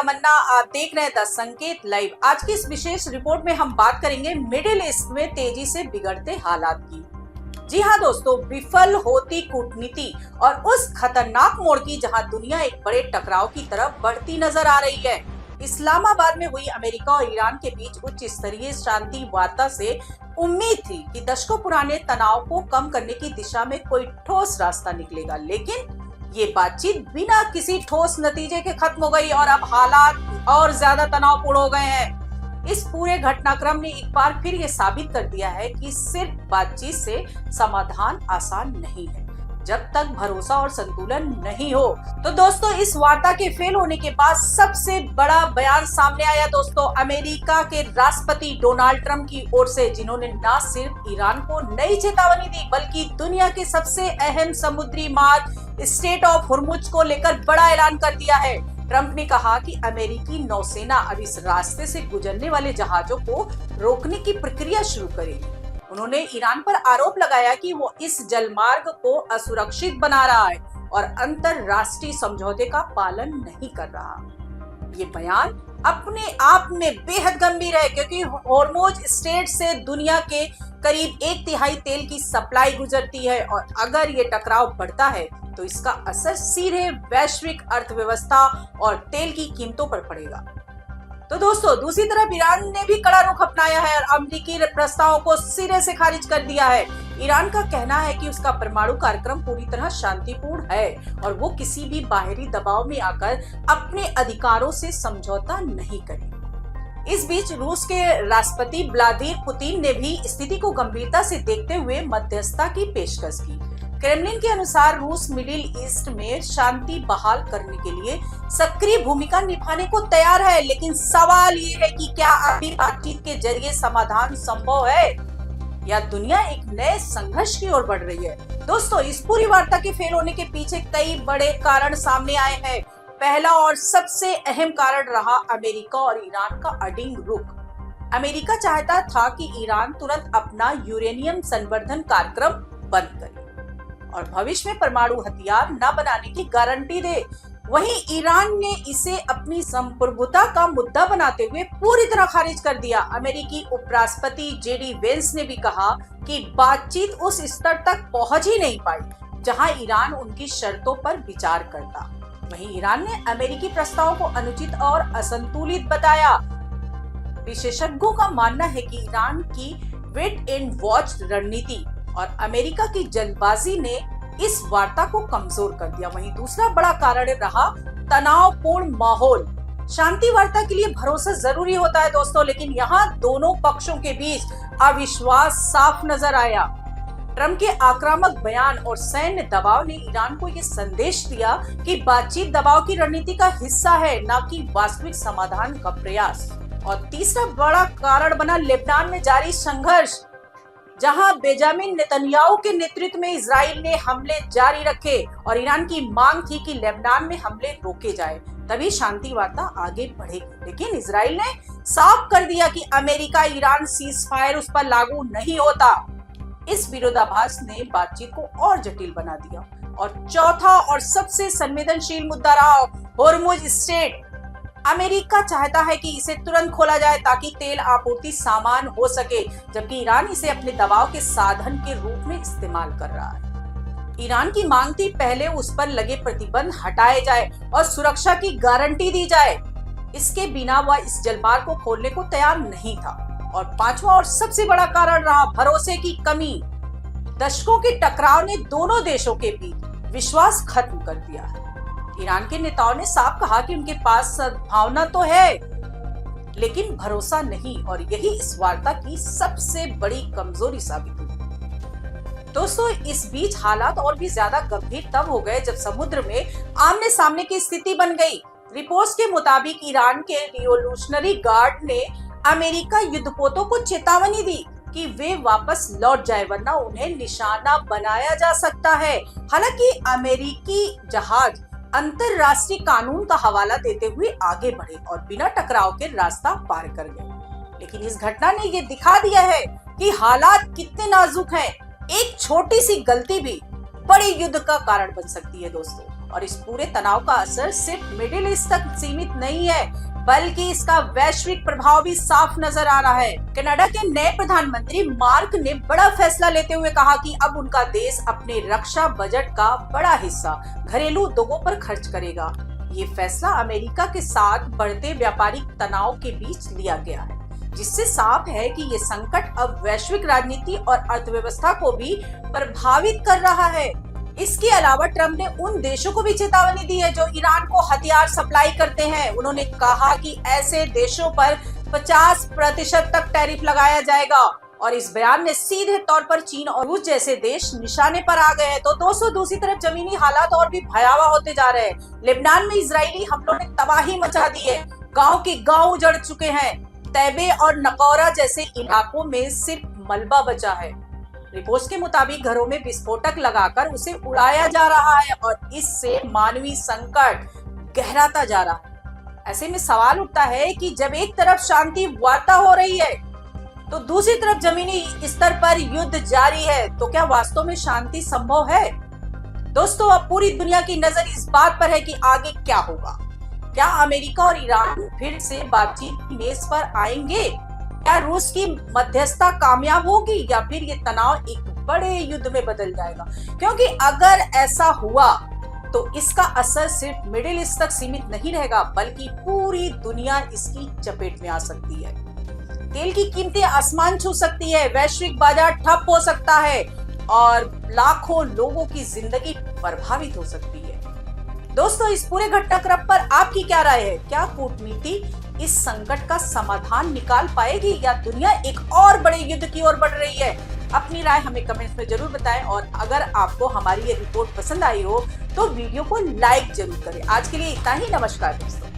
तमन्ना, आप देख रहे हैं द संकेत लाइव। आज की इस विशेष रिपोर्ट में हम बात करेंगे मिडिल ईस्ट में तेजी से बिगड़ते हालात की। जी हाँ दोस्तों, विफल होती कूटनीति और उस खतरनाक मोड़ की जहां दुनिया एक बड़े टकराव की तरफ बढ़ती नजर आ रही है। इस्लामाबाद में हुई अमेरिका और ईरान के बीच उच्च स्तरीय शांति वार्ता से उम्मीद थी कि दशकों पुराने तनाव को कम करने की दिशा में कोई ठोस रास्ता निकलेगा, लेकिन ये बातचीत बिना किसी ठोस नतीजे के खत्म हो गई और अब हालात और ज्यादा तनावपूर्ण हो गए हैं। इस पूरे घटनाक्रम ने एक बार फिर ये साबित कर दिया है कि सिर्फ बातचीत से समाधान आसान नहीं है, जब तक भरोसा और संतुलन नहीं हो। तो दोस्तों, इस वार्ता के फेल होने के बाद सबसे बड़ा बयान सामने आया दोस्तों अमेरिका के राष्ट्रपति डोनाल्ड ट्रंप की ओर से, जिन्होंने न सिर्फ ईरान को नई चेतावनी दी बल्कि दुनिया के सबसे अहम समुद्री मार्ग स्ट्रेट ऑफ हुर्मुज को लेकर बड़ा ऐलान कर दिया है। ट्रंप ने कहा कि अमेरिकी नौसेना अब इस रास्ते से गुजरने वाले जहाजों को रोकने की प्रक्रिया शुरू करेगी। उन्होंने ईरान पर आरोप लगाया कि वो इस जलमार्ग को असुरक्षित बना रहा है और अंतरराष्ट्रीय समझौते का पालन नहीं कर रहा। ये बयान अपने आप में बेहद गंभीर है, क्योंकि होर्मुज स्ट्रेट से दुनिया के करीब 1/3 तेल की सप्लाई गुजरती है और अगर ये टकराव बढ़ता है तो इसका असर सीधे वैश्विक अर्थव्यवस्था और तेल की कीमतों पर पड़ेगा। तो दोस्तों, दूसरी तरफ ईरान ने भी कड़ा रुख अपनाया है और अमेरिकी प्रस्तावों को सिरे से खारिज कर दिया है। ईरान का कहना है कि उसका परमाणु कार्यक्रम पूरी तरह शांतिपूर्ण है और वो किसी भी बाहरी दबाव में आकर अपने अधिकारों से समझौता नहीं करेगी। इस बीच रूस के राष्ट्रपति व्लादिमीर पुतिन ने भी स्थिति को गंभीरता से देखते हुए मध्यस्थता की पेशकश की। क्रेमलिन के अनुसार रूस मिडिल ईस्ट में शांति बहाल करने के लिए सक्रिय भूमिका निभाने को तैयार है, लेकिन सवाल ये है कि क्या अभी बातचीत के जरिए समाधान संभव है या दुनिया एक नए संघर्ष की ओर बढ़ रही है। दोस्तों, इस पूरी वार्ता के फेल होने के पीछे कई बड़े कारण सामने आए हैं। पहला और सबसे अहम कारण रहा अमेरिका और ईरान का अडिग रुख। अमेरिका चाहता था कि ईरान तुरंत अपना यूरेनियम संवर्धन कार्यक्रम बंद करे और भविष्य में परमाणु हथियार न बनाने की गारंटी दे। वहीं ईरान ने इसे अपनी संप्रभुता का मुद्दा बनाते हुए पूरी तरह खारिज कर दिया। अमेरिकी उपराष्ट्रपति जेडी वेंस ने भी कहा कि बातचीत उस स्तर तक पहुंच ही नहीं पाई जहां ईरान उनकी शर्तों पर विचार करता। वहीं ईरान ने अमेरिकी प्रस्तावों को अनुचित और असंतुलित बताया। विशेषज्ञों का मानना है कि ईरान की वेट एंड वॉच रणनीति और अमेरिका की जल्दबाजी ने इस वार्ता को कमजोर कर दिया। वहीं दूसरा बड़ा कारण रहा तनावपूर्ण माहौल। शांति वार्ता के लिए भरोसा जरूरी होता है दोस्तों, लेकिन यहाँ दोनों पक्षों के बीच अविश्वास साफ नजर आया। ट्रंप के आक्रामक बयान और सैन्य दबाव ने ईरान को ये संदेश दिया कि बातचीत दबाव की रणनीति का हिस्सा है, न कि वास्तविक समाधान का प्रयास। और तीसरा बड़ा कारण बना लेबनान में जारी संघर्ष, जहां बेंजामिन नेतन्याहू के नेतृत्व में इजराइल ने हमले जारी रखे और ईरान की मांग थी कि लेबनान में हमले रोके जाए, तभी शांति वार्ता आगे बढ़ेगी। लेकिन इजराइल ने साफ कर दिया कि अमेरिका ईरान सीज फायर उस पर लागू नहीं होता। इस विरोधाभास ने बातचीत को और जटिल बना दिया। और चौथा और सबसे संवेदनशील मुद्दा रहा होर्मुज स्ट्रेट। अमेरिका चाहता है कि इसे तुरंत खोला जाए ताकि तेल आपूर्ति सामान हो सके, जबकि ईरान इसे अपने दबाव के साधन के रूप में इस्तेमाल कर रहा है। ईरान की मांग थी पहले उस पर लगे प्रतिबंध हटाए जाए और सुरक्षा की गारंटी दी जाए। इसके बिना वह इस जलमार्ग को खोलने को तैयार नहीं था। और पांचवा और सबसे बड़ा कारण रहा भरोसे की कमी। दशकों के टकराव ने दोनों देशों के बीच विश्वास खत्म कर दिया है। ईरान के नेताओं ने साफ कहा कि उनके पास सद्भावना तो है, लेकिन भरोसा नहीं, और यही इस वार्ता की सबसे बड़ी कमजोरी साबित हुई। दोस्तों, इस बीच हालात और भी ज्यादा गंभीर तब हो गए जब समुद्र में आमने सामने की स्थिति बन गई। रिपोर्ट्स के मुताबिक ईरान के रिवोल्यूशनरी गार्ड ने अमेरिका युद्धपोतों को चेतावनी दी कि वे वापस लौट जाए, वरना उन्हें निशाना बनाया जा सकता है। हालांकि अमेरिकी जहाज अंतरराष्ट्रीय कानून का हवाला देते हुए आगे बढ़े और बिना टकराव के रास्ता पार कर गए। लेकिन इस घटना ने ये दिखा दिया है कि हालात कितने नाजुक हैं। एक छोटी सी गलती भी बड़े युद्ध का कारण बन सकती है दोस्तों। और इस पूरे तनाव का असर सिर्फ मिडिल ईस्ट तक सीमित नहीं है, बल्कि इसका वैश्विक प्रभाव भी साफ नजर आ रहा है। कनाडा के नए प्रधानमंत्री मार्क ने बड़ा फैसला लेते हुए कहा कि अब उनका देश अपने रक्षा बजट का बड़ा हिस्सा घरेलू उद्योगों पर खर्च करेगा। ये फैसला अमेरिका के साथ बढ़ते व्यापारिक तनाव के बीच लिया गया है, जिससे साफ है कि ये संकट अब वैश्विक राजनीति और अर्थव्यवस्था को भी प्रभावित कर रहा है। इसके अलावा ट्रंप ने उन देशों को भी चेतावनी दी है जो ईरान को हथियार सप्लाई करते हैं। उन्होंने कहा कि ऐसे देशों पर 50% तक टैरिफ लगाया जाएगा और इस बयान में सीधे तौर पर चीन और रूस जैसे देश निशाने पर आ गए हैं। तो दोस्तों, दूसरी तरफ जमीनी हालात और भी भयावह होते जा रहे हैं। लेबनान में इजरायली हमलों ने तबाही मचा दी है, गांव के गांव उजड़ चुके हैं। तैबे और नकौरा जैसे इलाकों में सिर्फ मलबा बचा है। रिपोर्ट्स के मुताबिक घरों में विस्फोटक लगाकर उसे उड़ाया जा रहा है और इससे मानवीय संकट गहराता जा रहा है। ऐसे में सवाल उठता है कि जब एक तरफ शांति वार्ता हो रही है तो दूसरी तरफ जमीनी स्तर पर युद्ध जारी है, तो क्या वास्तव में शांति संभव है? दोस्तों, अब पूरी दुनिया की नजर इस बात पर है कि आगे क्या होगा। क्या अमेरिका और ईरान फिर से बातचीत की मेज पर आएंगे? क्या रूस की मध्यस्थता कामयाब होगी या फिर ये तनाव एक बड़े युद्ध में बदल जाएगा? क्योंकि अगर ऐसा हुआ तो इसका असर सिर्फ मिडिल ईस्ट तक सीमित नहीं रहेगा, बल्कि पूरी दुनिया इसकी चपेट में आ सकती है। तेल की कीमतें आसमान छू सकती है, वैश्विक बाजार ठप हो सकता है और लाखों लोगों की जिंदगी प्रभावित हो सकती है। दोस्तों, इस पूरे घटनाक्रम पर आपकी क्या राय है? क्या कूटनीति इस संकट का समाधान निकाल पाएगी या दुनिया एक और बड़े युद्ध की ओर बढ़ रही है? अपनी राय हमें कमेंट्स में जरूर बताएं और अगर आपको हमारी ये रिपोर्ट पसंद आई हो तो वीडियो को लाइक जरूर करें। आज के लिए इतना ही। नमस्कार दोस्तों।